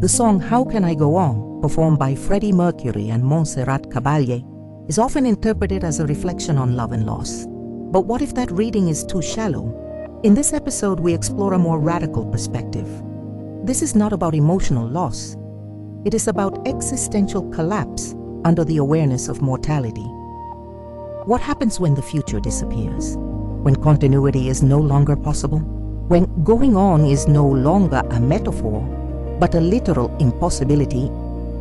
The song How Can I Go On, performed by Freddie Mercury and Montserrat Caballé, is often interpreted as a reflection on love and loss. But what if that reading is too shallow? In this episode, we explore a more radical perspective. This is not about emotional loss. It is about existential collapse under the awareness of mortality. What happens when the future disappears? When continuity is no longer possible? When going on is no longer a metaphor, but a literal impossibility?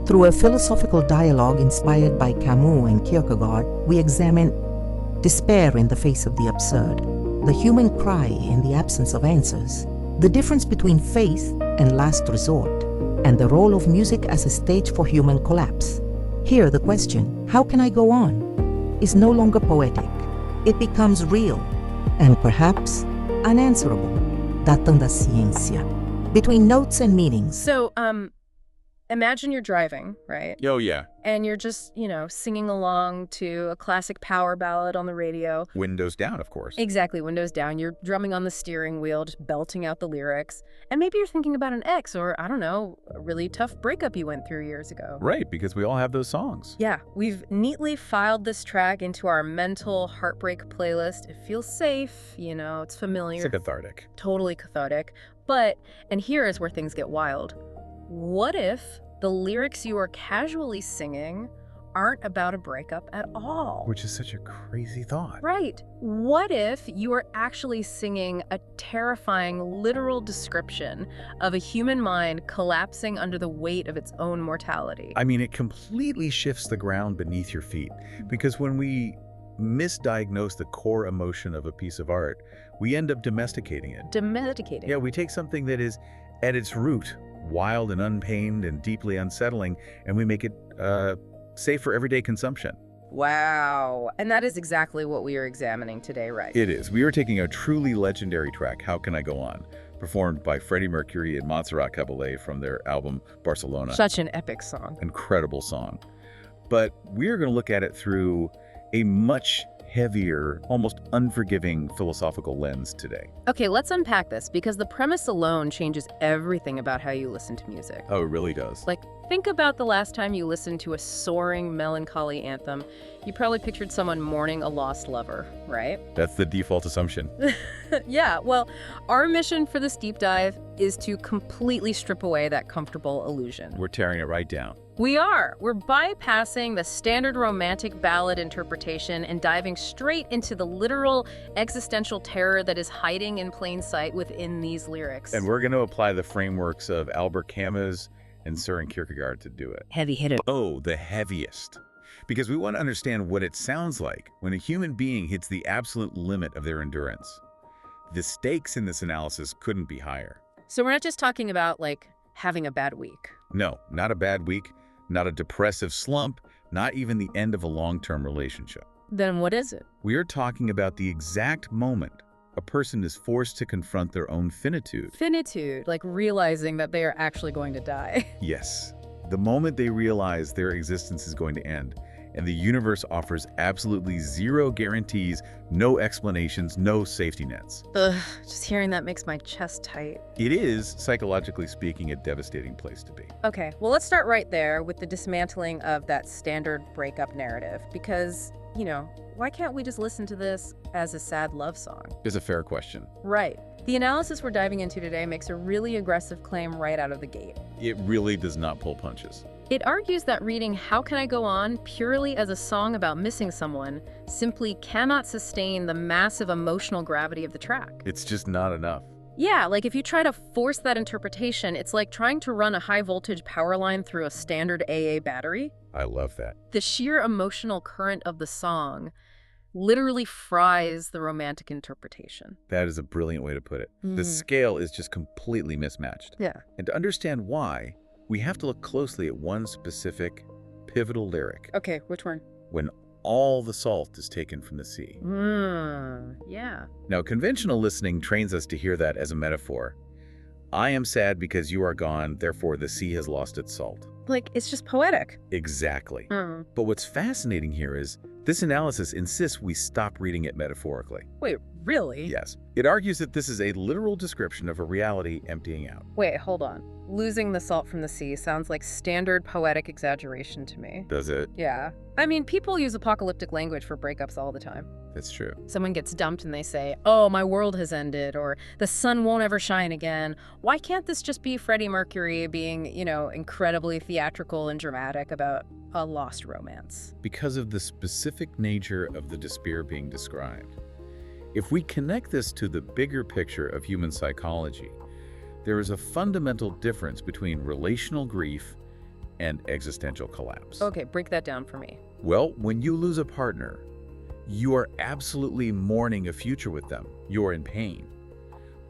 Through a philosophical dialogue inspired by Camus and Kierkegaard, we examine despair in the face of the absurd, the human cry in the absence of answers, the difference between faith and last resort, and the role of music as a stage for human collapse. Here, the question, how can I go on, is no longer poetic. It becomes real and perhaps unanswerable. Datang da ciencia. Between notes and meanings. So, imagine you're driving, right? Oh, yeah. And you're just, singing along to a classic power ballad on the radio. Windows down, of course. Exactly, windows down. You're drumming on the steering wheel, just belting out the lyrics. And maybe you're thinking about an ex or, I don't know, a really tough breakup you went through years ago. Right, because we all have those songs. Yeah, we've neatly filed this track into our mental heartbreak playlist. It feels safe, it's familiar. It's cathartic. Totally cathartic. But, and here is where things get wild. What if the lyrics you are casually singing aren't about a breakup at all? Which is such a crazy thought. Right. What if you are actually singing a terrifying literal description of a human mind collapsing under the weight of its own mortality? I mean, it completely shifts the ground beneath your feet. Because when we misdiagnose the core emotion of a piece of art, we end up domesticating it. Domesticating? Yeah, we take something that is, at its root, wild and unpained and deeply unsettling, and we make it safe for everyday consumption. Wow. And that is exactly what we are examining today, right? It is. We are taking a truly legendary track, How Can I Go On, performed by Freddie Mercury and Montserrat Caballé from their album Barcelona. Such an epic song. Incredible song. But we're going to look at it through a much heavier, almost unforgiving philosophical lens today. Okay, let's unpack this, because the premise alone changes everything about how you listen to music. Oh, it really does. Like, think about the last time you listened to a soaring, melancholy anthem. You probably pictured someone mourning a lost lover, right? That's the default assumption. Yeah, well, our mission for this deep dive is to completely strip away that comfortable illusion. We're tearing it right down. We are. We're bypassing the standard romantic ballad interpretation and diving straight into the literal existential terror that is hiding in plain sight within these lyrics. And we're going to apply the frameworks of Albert Camus and Søren Kierkegaard to do it. Heavy hitter. Oh, the heaviest. Because we want to understand what it sounds like when a human being hits the absolute limit of their endurance. The stakes in this analysis couldn't be higher. So we're not just talking about, having a bad week. No, not a bad week, not a depressive slump, not even the end of a long-term relationship. Then what is it? We are talking about the exact moment a person is forced to confront their own finitude. Finitude, like realizing that they are actually going to die. Yes, the moment they realize their existence is going to end, and the universe offers absolutely zero guarantees, no explanations, no safety nets. Ugh, just hearing that makes my chest tight. It is, psychologically speaking, a devastating place to be. Okay, well, let's start right there with the dismantling of that standard breakup narrative. Because, why can't we just listen to this as a sad love song? Is a fair question. Right. The analysis we're diving into today makes a really aggressive claim right out of the gate. It really does not pull punches. It argues that reading How Can I Go On purely as a song about missing someone simply cannot sustain the massive emotional gravity of the track. It's just not enough. Yeah, like if you try to force that interpretation, it's like trying to run a high-voltage power line through a standard AA battery. I love that. The sheer emotional current of the song literally fries the romantic interpretation. That is a brilliant way to put it. The scale is just completely mismatched. Yeah. And to understand why, we have to look closely at one specific pivotal lyric. Okay, which one? When all the salt is taken from the sea. Yeah. Now, conventional listening trains us to hear that as a metaphor. I am sad because you are gone, therefore the sea has lost its salt. Like, it's just poetic. Exactly. But what's fascinating here is this analysis insists we stop reading it metaphorically. Wait, Really? Yes. It argues that this is a literal description of a reality emptying out. Wait, hold on. Losing the salt from the sea sounds like standard poetic exaggeration to me. Does it? Yeah. I mean, people use apocalyptic language for breakups all the time. That's true. Someone gets dumped and they say, oh, my world has ended, or the sun won't ever shine again. Why can't this just be Freddie Mercury being, incredibly theatrical and dramatic about a lost romance? Because of the specific nature of the despair being described. If we connect this to the bigger picture of human psychology, there is a fundamental difference between relational grief and existential collapse. Okay, break that down for me. Well, when you lose a partner, you are absolutely mourning a future with them. You're in pain.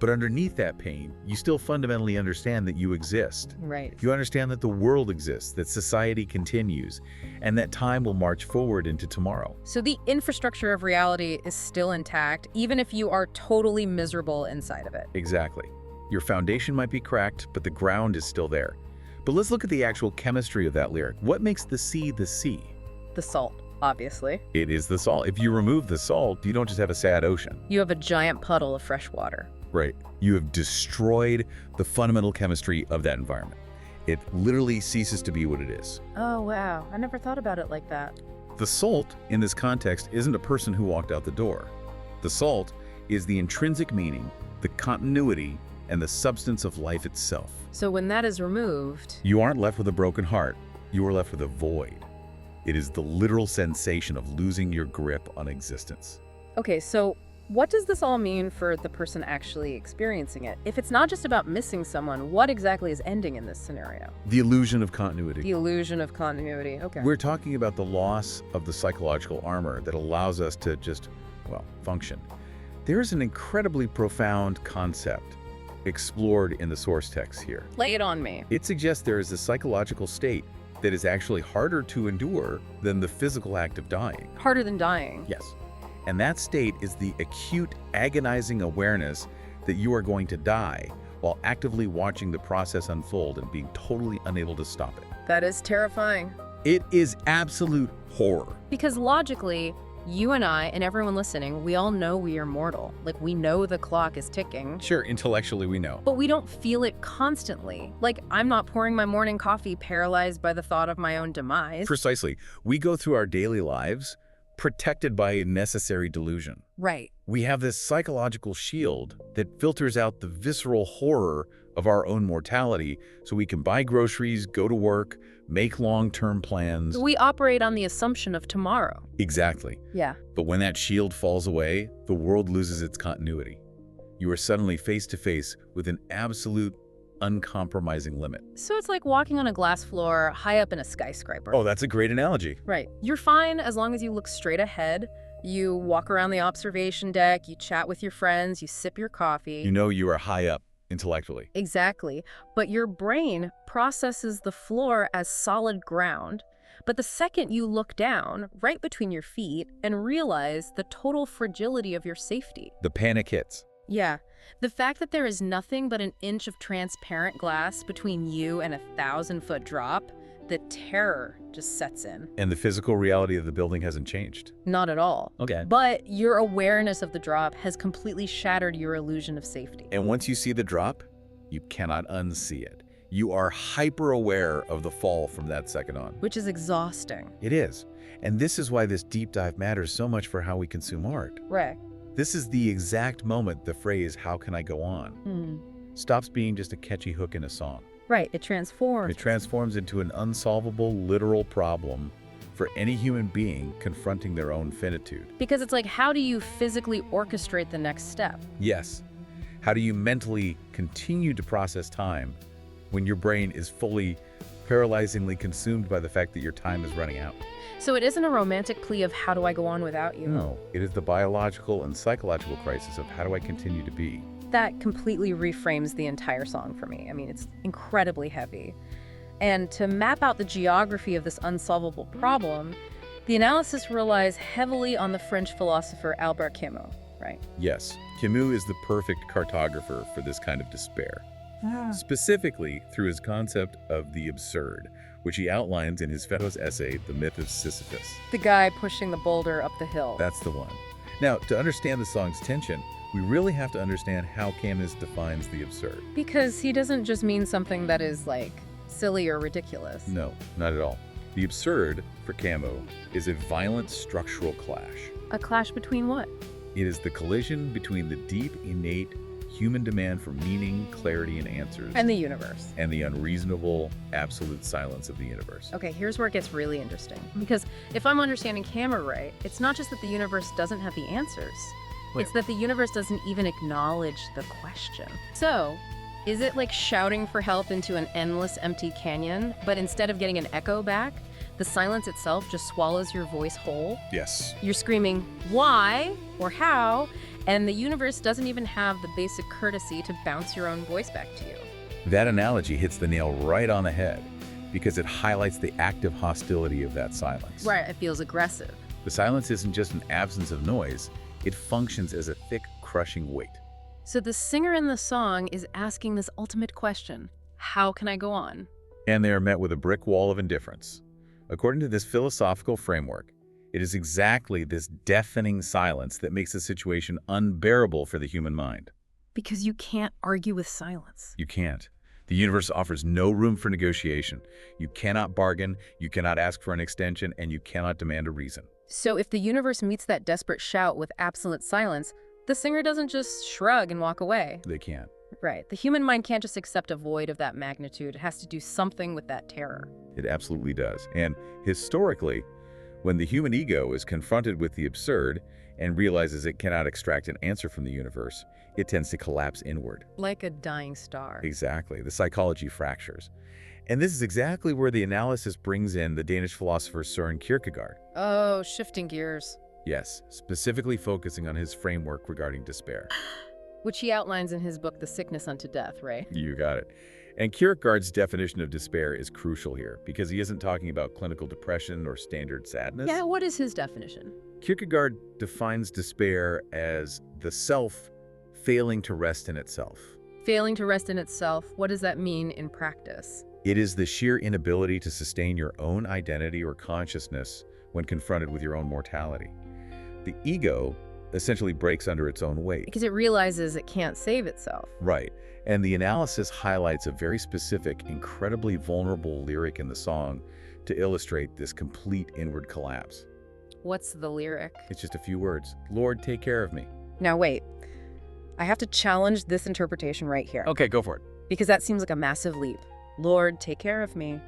But underneath that pain, you still fundamentally understand that you exist. Right. You understand that the world exists, that society continues, and that time will march forward into tomorrow. So the infrastructure of reality is still intact, even if you are totally miserable inside of it. Exactly. Your foundation might be cracked, but the ground is still there. But let's look at the actual chemistry of that lyric. What makes the sea the sea? The salt, obviously. It is the salt. If you remove the salt, you don't just have a sad ocean. You have a giant puddle of fresh water. Right. You have destroyed the fundamental chemistry of that environment. It literally ceases to be what it is. Oh, wow. I never thought about it like that. The salt, in this context, isn't a person who walked out the door. The salt is the intrinsic meaning, the continuity, and the substance of life itself. So when that is removed... You aren't left with a broken heart. You are left with a void. It is the literal sensation of losing your grip on existence. Okay, so what does this all mean for the person actually experiencing it? If it's not just about missing someone, what exactly is ending in this scenario? The illusion of continuity. The illusion of continuity, okay. We're talking about the loss of the psychological armor that allows us to just, function. There is an incredibly profound concept explored in the source text here. Lay it on me. It suggests there is a psychological state that is actually harder to endure than the physical act of dying. Harder than dying? Yes. And that state is the acute, agonizing awareness that you are going to die while actively watching the process unfold and being totally unable to stop it. That is terrifying. It is absolute horror. Because logically, you and I and everyone listening, we all know we are mortal. Like, we know the clock is ticking. Sure, intellectually we know. But we don't feel it constantly. Like, I'm not pouring my morning coffee paralyzed by the thought of my own demise. Precisely. We go through our daily lives protected by a necessary delusion. Right. We have this psychological shield that filters out the visceral horror of our own mortality so we can buy groceries, go to work, make long-term plans. We operate on the assumption of tomorrow. Exactly. Yeah. But when that shield falls away, the world loses its continuity. You are suddenly face to face with an absolute, uncompromising limit. So it's like walking on a glass floor high up in a skyscraper. Oh, that's a great analogy. Right. You're fine as long as you look straight ahead. You walk around the observation deck, you chat with your friends, you sip your coffee. You know you are high up intellectually. Exactly. But your brain processes the floor as solid ground. But the second you look down, right between your feet, and realize the total fragility of your safety. The panic hits. Yeah. The fact that there is nothing but an inch of transparent glass between you and a 1,000-foot drop, the terror just sets in. And the physical reality of the building hasn't changed. Not at all. Okay. But your awareness of the drop has completely shattered your illusion of safety. And once you see the drop, you cannot unsee it. You are hyper aware of the fall from that second on. Which is exhausting. It is. And this is why this deep dive matters so much for how we consume art. Right. This is the exact moment the phrase, "How can I go on?" stops being just a catchy hook in a song. Right, it transforms. It transforms into an unsolvable, literal problem for any human being confronting their own finitude. Because it's like, how do you physically orchestrate the next step? Yes. How do you mentally continue to process time when your brain is fully, paralyzingly consumed by the fact that your time is running out? So it isn't a romantic plea of how do I go on without you? No, it is the biological and psychological crisis of how do I continue to be? That completely reframes the entire song for me. I mean, it's incredibly heavy. And to map out the geography of this unsolvable problem, the analysis relies heavily on the French philosopher Albert Camus, right? Yes, Camus is the perfect cartographer for this kind of despair. Specifically through his concept of the absurd, which he outlines in his famous essay, The Myth of Sisyphus. The guy pushing the boulder up the hill. That's the one. Now, to understand the song's tension, we really have to understand how Camus defines the absurd. Because he doesn't just mean something that is, like, silly or ridiculous. No, not at all. The absurd, for Camus, is a violent structural clash. A clash between what? It is the collision between the deep, innate human demand for meaning, clarity, and answers, And the universe. and the unreasonable, absolute silence of the universe. Okay, here's where it gets really interesting. Because if I'm understanding Camus right, it's not just that the universe doesn't have the answers. Wait. It's that the universe doesn't even acknowledge the question. So, is it like shouting for help into an endless empty canyon, but instead of getting an echo back, the silence itself just swallows your voice whole? Yes. You're screaming, why or how, and the universe doesn't even have the basic courtesy to bounce your own voice back to you. That analogy hits the nail right on the head because it highlights the active hostility of that silence. Right, it feels aggressive. The silence isn't just an absence of noise, it functions as a thick, crushing weight. So the singer in the song is asking this ultimate question, how can I go on? And they are met with a brick wall of indifference. According to this philosophical framework, it is exactly this deafening silence that makes the situation unbearable for the human mind. Because you can't argue with silence. You can't. The universe offers no room for negotiation. You cannot bargain, you cannot ask for an extension, and you cannot demand a reason. So if the universe meets that desperate shout with absolute silence, the singer doesn't just shrug and walk away. They can't. Right. The human mind can't just accept a void of that magnitude. It has to do something with that terror. It absolutely does. And historically, when the human ego is confronted with the absurd and realizes it cannot extract an answer from the universe, it tends to collapse inward. Like a dying star. Exactly. The psychology fractures. And this is exactly where the analysis brings in the Danish philosopher Søren Kierkegaard. Oh, shifting gears. Yes, specifically focusing on his framework regarding despair. Which he outlines in his book, The Sickness Unto Death, right? You got it. And Kierkegaard's definition of despair is crucial here because he isn't talking about clinical depression or standard sadness. Yeah, what is his definition? Kierkegaard defines despair as the self failing to rest in itself. Failing to rest in itself, what does that mean in practice? It is the sheer inability to sustain your own identity or consciousness when confronted with your own mortality. The ego essentially breaks under its own weight. Because it realizes it can't save itself. Right. And the analysis highlights a very specific, incredibly vulnerable lyric in the song to illustrate this complete inward collapse. What's the lyric? It's just a few words. Lord, take care of me. Now wait, I have to challenge this interpretation right here. Okay, go for it. Because that seems like a massive leap. Lord, take care of me.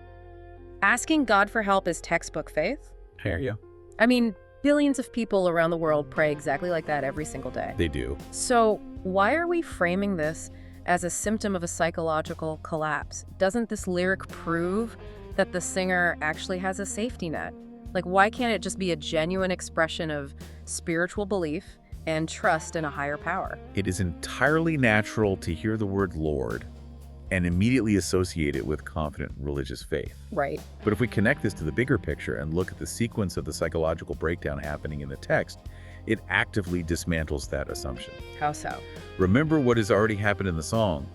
Asking God for help is textbook faith? Here you. I mean, billions of people around the world pray exactly like that every single day. They do. So why are we framing this as a symptom of a psychological collapse? Doesn't this lyric prove that the singer actually has a safety net? Like, why can't it just be a genuine expression of spiritual belief and trust in a higher power? It is entirely natural to hear the word Lord and immediately associate it with confident religious faith. Right. But if we connect this to the bigger picture and look at the sequence of the psychological breakdown happening in the text, it actively dismantles that assumption. How so? Remember what has already happened in the song.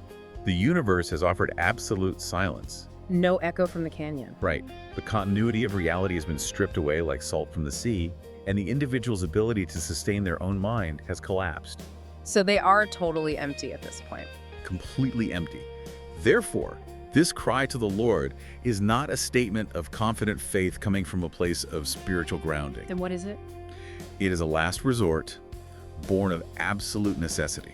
The universe has offered absolute silence. No echo from the canyon. Right. The continuity of reality has been stripped away like salt from the sea, and the individual's ability to sustain their own mind has collapsed. So they are totally empty at this point. Completely empty. Therefore, this cry to the Lord is not a statement of confident faith coming from a place of spiritual grounding. Then what is it? It is a last resort, born of absolute necessity.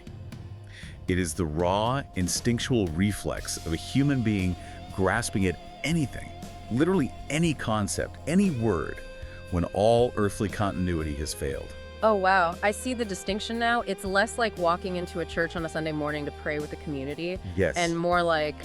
It is the raw, instinctual reflex of a human being grasping at anything, literally any concept, any word, when all earthly continuity has failed. Oh, wow. I see the distinction now. It's less like walking into a church on a Sunday morning to pray with the community. Yes. And more like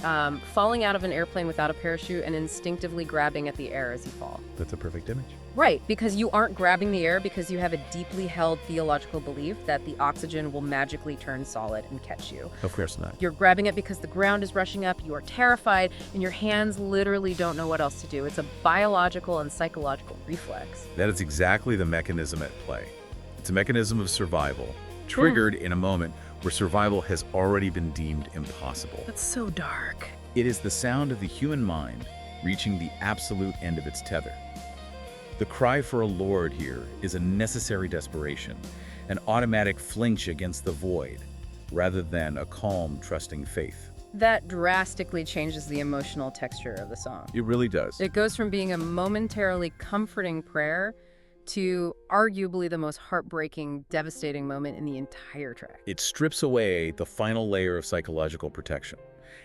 falling out of an airplane without a parachute and instinctively grabbing at the air as you fall. That's a perfect image. Right, because you aren't grabbing the air because you have a deeply held theological belief that the oxygen will magically turn solid and catch you. Of course not. You're grabbing it because the ground is rushing up, you are terrified, and your hands literally don't know what else to do. It's a biological and psychological reflex. That is exactly the mechanism at play. It's a mechanism of survival, triggered in a moment where survival has already been deemed impossible. That's so dark. It is the sound of the human mind reaching the absolute end of its tether. The cry for a Lord here is a necessary desperation, an automatic flinch against the void, rather than a calm, trusting faith. That drastically changes the emotional texture of the song. It really does. It goes from being a momentarily comforting prayer to arguably the most heartbreaking, devastating moment in the entire track. It strips away the final layer of psychological protection,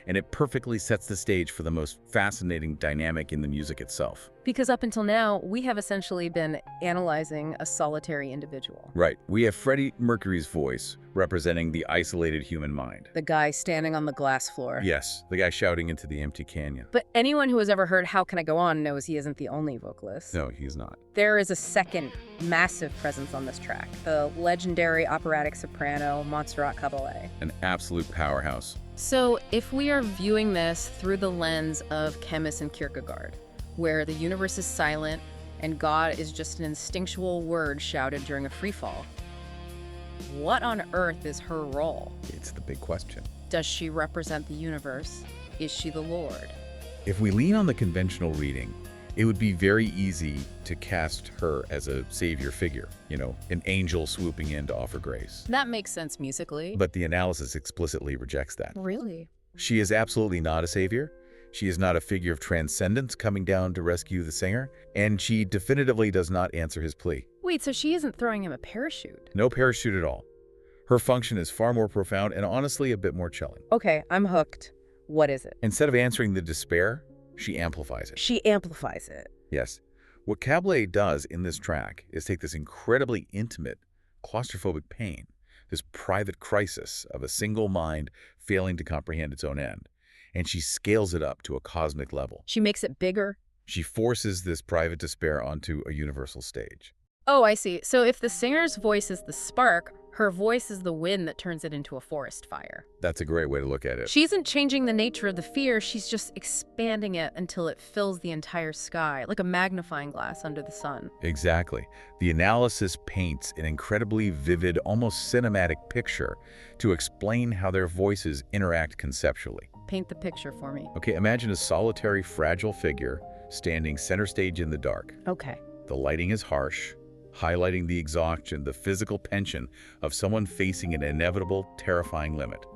and it perfectly sets the stage for the most fascinating dynamic in the music itself. Because up until now, we have essentially been analyzing a solitary individual. Right. We have Freddie Mercury's voice representing the isolated human mind. The guy standing on the glass floor. Yes, the guy shouting into the empty canyon. But anyone who has ever heard How Can I Go On knows he isn't the only vocalist. No, he's not. There is a second massive presence on this track, the legendary operatic soprano Montserrat Caballé. An absolute powerhouse. So if we are viewing this through the lens of Camus and Kierkegaard, where the universe is silent and God is just an instinctual word shouted during a freefall, what on earth is her role? It's the big question. Does she represent the universe? Is she the Lord? If we lean on the conventional reading, it would be very easy to cast her as a savior figure, an angel swooping in to offer grace. That makes sense musically. But the analysis explicitly rejects that. Really? She is absolutely not a savior. She is not a figure of transcendence coming down to rescue the singer, and she definitively does not answer his plea. Wait, so she isn't throwing him a parachute? No parachute at all. Her function is far more profound and honestly a bit more chilling. Okay, I'm hooked. What is it? Instead of answering the despair, she amplifies it. She amplifies it. Yes. What Caballé does in this track is take this incredibly intimate, claustrophobic pain, this private crisis of a single mind failing to comprehend its own end, and she scales it up to a cosmic level. She makes it bigger. She forces this private despair onto a universal stage. Oh, I see. So if the singer's voice is the spark, her voice is the wind that turns it into a forest fire. That's a great way to look at it. She isn't changing the nature of the fear, she's just expanding it until it fills the entire sky, like a magnifying glass under the sun. Exactly. The analysis paints an incredibly vivid, almost cinematic picture to explain how their voices interact conceptually. Paint the picture for me. Okay, imagine a solitary, fragile figure standing center stage in the dark. Okay. The lighting is harsh, highlighting the exhaustion, the physical tension of someone facing an inevitable, terrifying limit.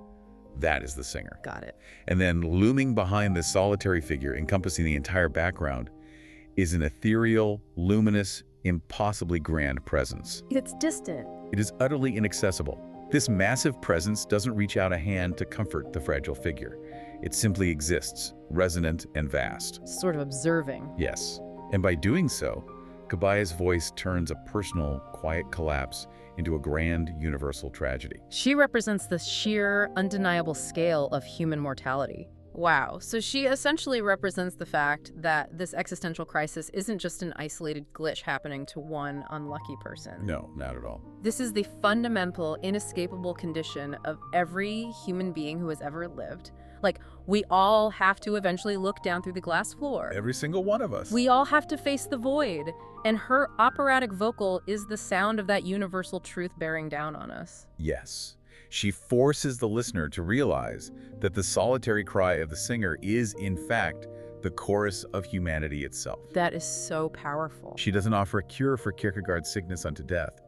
That is the singer. Got it. And then looming behind this solitary figure, encompassing the entire background, is an ethereal, luminous, impossibly grand presence. It's distant. It is utterly inaccessible. This massive presence doesn't reach out a hand to comfort the fragile figure. It simply exists, resonant and vast. Sort of observing. Yes. And by doing so, Caballés' voice turns a personal, quiet collapse into a grand, universal tragedy. She represents the sheer, undeniable scale of human mortality. Wow. So she essentially represents the fact that this existential crisis isn't just an isolated glitch happening to one unlucky person. No, not at all. This is the fundamental, inescapable condition of every human being who has ever lived. Like, we all have to eventually look down through the glass floor. Every single one of us. We all have to face the void. And her operatic vocal is the sound of that universal truth bearing down on us. Yes. She forces the listener to realize that the solitary cry of the singer is, in fact, the chorus of humanity itself. That is so powerful. She doesn't offer a cure for Kierkegaard's sickness unto death.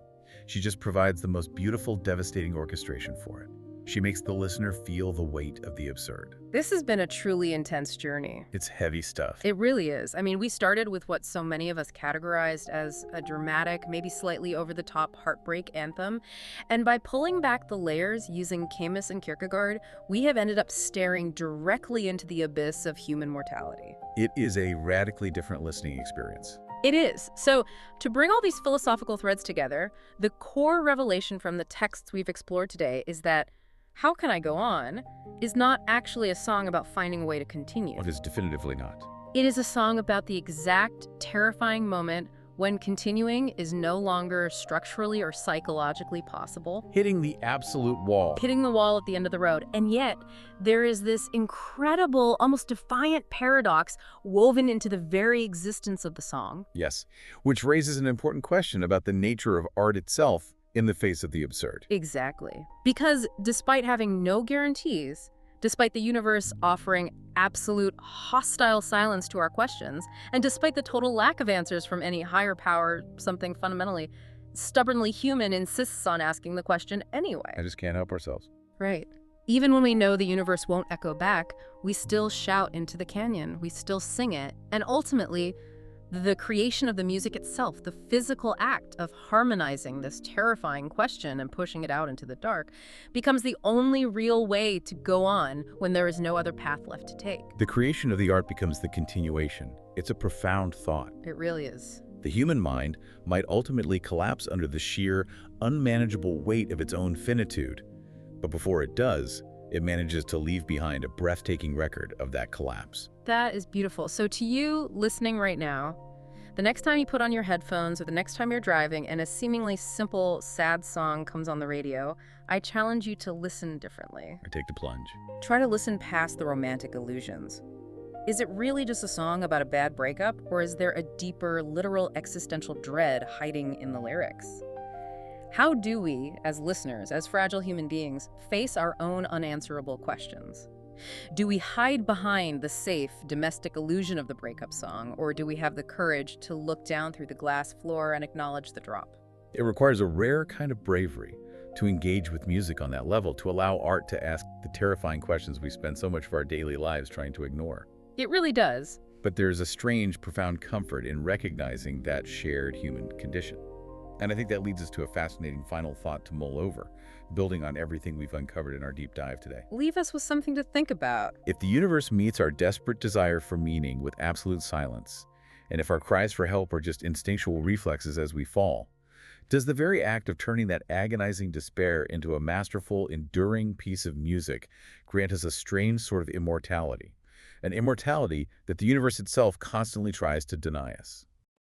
She just provides the most beautiful, devastating orchestration for it. She makes the listener feel the weight of the absurd. This has been a truly intense journey. It's heavy stuff. It really is. I mean, we started with what so many of us categorized as a dramatic, maybe slightly over-the-top heartbreak anthem. And by pulling back the layers using Camus and Kierkegaard, we have ended up staring directly into the abyss of human mortality. It is a radically different listening experience. It is. So, to bring all these philosophical threads together, the core revelation from the texts we've explored today is that How Can I Go On is not actually a song about finding a way to continue. It is definitively not. It is a song about the exact terrifying moment when continuing is no longer structurally or psychologically possible. Hitting the absolute wall. Hitting the wall at the end of the road. And yet, there is this incredible, almost defiant paradox woven into the very existence of the song. Yes, which raises an important question about the nature of art itself in the face of the absurd. Exactly. Because despite having no guarantees, despite the universe offering absolute hostile silence to our questions, and despite the total lack of answers from any higher power, something fundamentally, stubbornly human insists on asking the question anyway. I just can't help ourselves. Right. Even when we know the universe won't echo back, we still shout into the canyon, we still sing it, and ultimately, the creation of the music itself, the physical act of harmonizing this terrifying question and pushing it out into the dark, becomes the only real way to go on when there is no other path left to take. The creation of the art becomes the continuation. It's a profound thought. It really is. The human mind might ultimately collapse under the sheer, unmanageable weight of its own finitude. But before it does, it manages to leave behind a breathtaking record of that collapse. That is beautiful. So to you listening right now, the next time you put on your headphones or the next time you're driving and a seemingly simple, sad song comes on the radio, I challenge you to listen differently. I take the plunge. Try to listen past the romantic illusions. Is it really just a song about a bad breakup, or is there a deeper, literal existential dread hiding in the lyrics? How do we, as listeners, as fragile human beings, face our own unanswerable questions? Do we hide behind the safe, domestic illusion of the breakup song, or do we have the courage to look down through the glass floor and acknowledge the drop? It requires a rare kind of bravery to engage with music on that level, to allow art to ask the terrifying questions we spend so much of our daily lives trying to ignore. It really does. But there's a strange, profound comfort in recognizing that shared human condition. And I think that leads us to a fascinating final thought to mull over, building on everything we've uncovered in our deep dive today. Leave us with something to think about. If the universe meets our desperate desire for meaning with absolute silence, and if our cries for help are just instinctual reflexes as we fall, does the very act of turning that agonizing despair into a masterful, enduring piece of music grant us a strange sort of immortality? An immortality that the universe itself constantly tries to deny us.